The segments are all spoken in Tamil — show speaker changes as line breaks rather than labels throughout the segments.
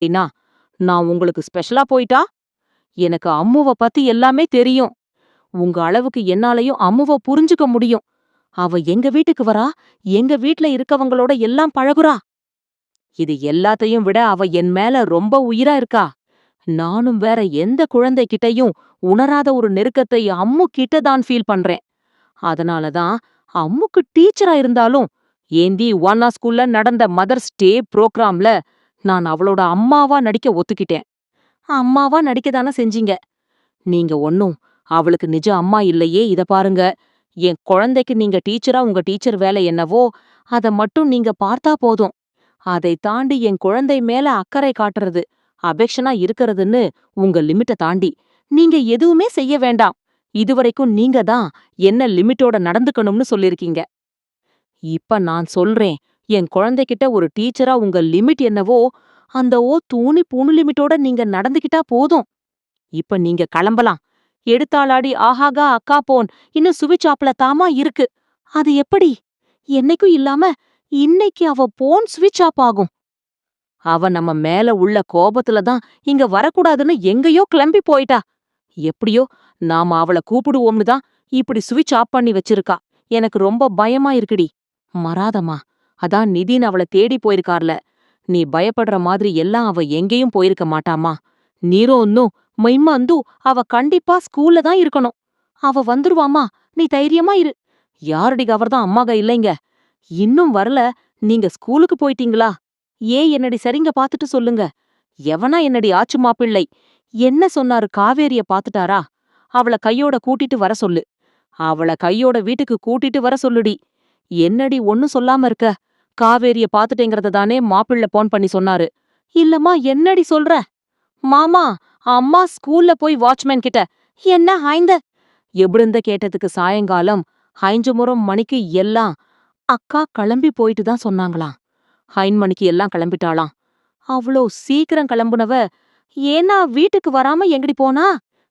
அப்படின்னா, நான் உங்களுக்கு ஸ்பெஷலா போயிட்டா? எனக்கு அம்முவ பத்தி எல்லாமே தெரியும். உங்க அளவுக்கு என்னாலயும் அம்முவ புரிஞ்சுக்க முடியும். அவ எங்க வீட்டுக்கு வரா, எங்க வீட்ல இருக்கவங்களோட எல்லாம் பழகுறா. இது எல்லாத்தையும் விட அவ என் மேல ரொம்ப உயிரா இருக்கா. நானும் வேற எந்த குழந்தைகிட்டயும் உணராத ஒரு நெருக்கத்தை அம்மு கிட்ட தான் ஃபீல் பண்றேன். அதனால தான் அம்முக்கு டீச்சரா இருந்தாலும், ஏந்தி ஒன்னா ஸ்கூல்ல நடந்த மதர்ஸ் டே புரோகிராம்ல நான் அவளோட அம்மாவா நடிக்க ஒத்துக்கிட்டேன். அம்மாவா நடிக்க தானே செஞ்சீங்க. நீங்க ஒண்ணும் அவளுக்கு நிஜ அம்மா இல்லையே. இத பாருங்க. என் குழந்தைக்கு நீங்க டீச்சரா உங்க டீச்சர் வேலை என்னவோ, அத மட்டும் நீங்க பார்த்தா போதும். அதை தாண்டி என் குழந்தை மேல அக்கறை காட்டுறது, அஃபெக்ஷனா இருக்கறதுன்னு உங்க லிமிட்ட தாண்டி நீங்க எதுவுமே செய்ய வேண்டாம். இதுவரைக்கும் நீங்க தான் என்ன லிமிட்டோட நடந்துக்கணும்னு சொல்லிருக்கீங்க. இப்ப நான் சொல்றேன், என் குழந்தைகிட்ட ஒரு டீச்சரா உங்க லிமிட் என்னவோ, அந்த தூணி பூணு லிமிட்டோட நீங்க நடந்துக்கிட்டா போதும். இப்ப நீங்க கிளம்பலாம். எடுத்தாளாடி ஆஹாகா அக்கா போன் இன்னும் சுவிட்ச் ஆப்ல தாமா இருக்கு. அது எப்படி? என்னைக்கும் இல்லாம இன்னைக்கு அவ போன் சுவிட்ச் ஆப் ஆகும். அவ நம்ம மேல உள்ள கோபத்துல தான் இங்க வரக்கூடாதுன்னு எங்கேயோ கிளம்பி போயிட்டா. எப்படியோ நாம அவள கூப்பிடுவோம்னு தான் இப்படி சுவிட்ச் ஆப் பண்ணி வச்சிருக்கா. எனக்கு ரொம்ப பயமா இருக்குடி. மறாதம்மா, அதான் நிதின் அவள தேடி போயிருக்கார்ல. நீ பயப்படுற மாதிரி எல்லாம் அவ எங்கேயும் போயிருக்க மாட்டாமா. நீரோன்னும் மைம்மந்து அவ கண்டிப்பா ஸ்கூல்ல தான் இருக்கணும். அவ வந்துருவாமா, நீ தைரியமா இரு. யாரடி கவர்தான் அம்மாக இல்லைங்க. இன்னும் வரல, நீங்க ஸ்கூலுக்கு போயிட்டீங்களா? ஏன் என்னடி சரிங்க பாத்துட்டு சொல்லுங்க. எவனா என்னடி ஆச்சு மாப்பிள்ளை? என்ன சொன்னாரு காவேரிய பாத்துட்டாரா? அவள கையோட கூட்டிட்டு வர சொல்லு. அவள கையோட வீட்டுக்கு கூட்டிட்டு வர சொல்லுடி. என்னடி ஒண்ணும் சொல்லாம இருக்க? காவேரிய பாத்துட்டேங்கறத தானே மாப்பிள்ளை போன் பண்ணி சொன்னாரு. இல்லம்மா என்னடி சொல்ற? மாமா, அம்மா ஸ்கூல்ல போய் வாட்ச்மேன் கிட்ட என்ன ஹைந்த எபிடுந்த கேட்டதுக்கு சாயங்காலம் 5 மணிக்கு எல்லாம் அக்கா கிளம்பி போயிட்டு தான் சொன்னாங்களாம். 5 மணிக்கு எல்லாம் கிளம்பிட்டாளாம். அவ்ளோ சீக்கிரம் கிளம்புனவ ஏன்னா வீட்டுக்கு வராம எங்கடி போனா?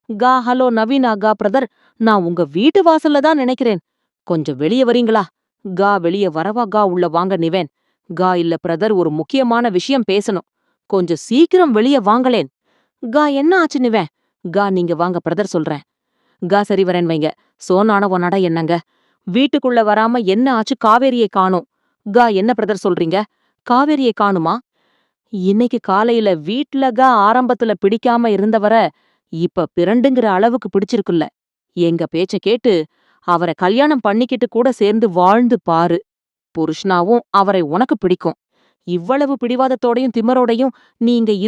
கா ஹலோ நவீனா கா பிரதர், நான் உங்க வீட்டு வாசல்ல தான் நினைக்கிறேன். கொஞ்சம் வெளிய வரீங்களா? கா வெளிய வரவா கா உள்ள வாங்க நிவேன். கா இல்ல பிரதர், ஒரு முக்கியமான விஷயம் பேசணும். கொஞ்சம் சீக்கிரம் வெளிய வாங்களேன். கா என்ன ஆச்சு நிவேன்? கா நீங்க வாங்க பிரதர் சொல்றேன். கா சரி வரேன் வைங்க. சோனான உன்னடா என்னங்க? வீட்டுக்குள்ள வராம என்ன ஆச்சு காவேரியை காணோம். கா என்ன பிரதர் சொல்றீங்க? காவேரியை காணுமா? இன்னைக்கு காலையில வீட்லக ஆரம்பத்துல பிடிக்காம இருந்தவர இப்ப பிரண்டுங்கிற அளவுக்கு பிடிச்சிருக்குல்ல. எங்க பேச்ச கேட்டு அவர கல்யாணம் பண்ணிக்கிட்டு கூட சேர்ந்து வாழ்ந்து பாரு. புருஷனாவும் அவரை உனக்கு பிடிக்கும். இவ்வளவு பிடிவாதத்தோடையும் திமிரோடையும் நீ இங்க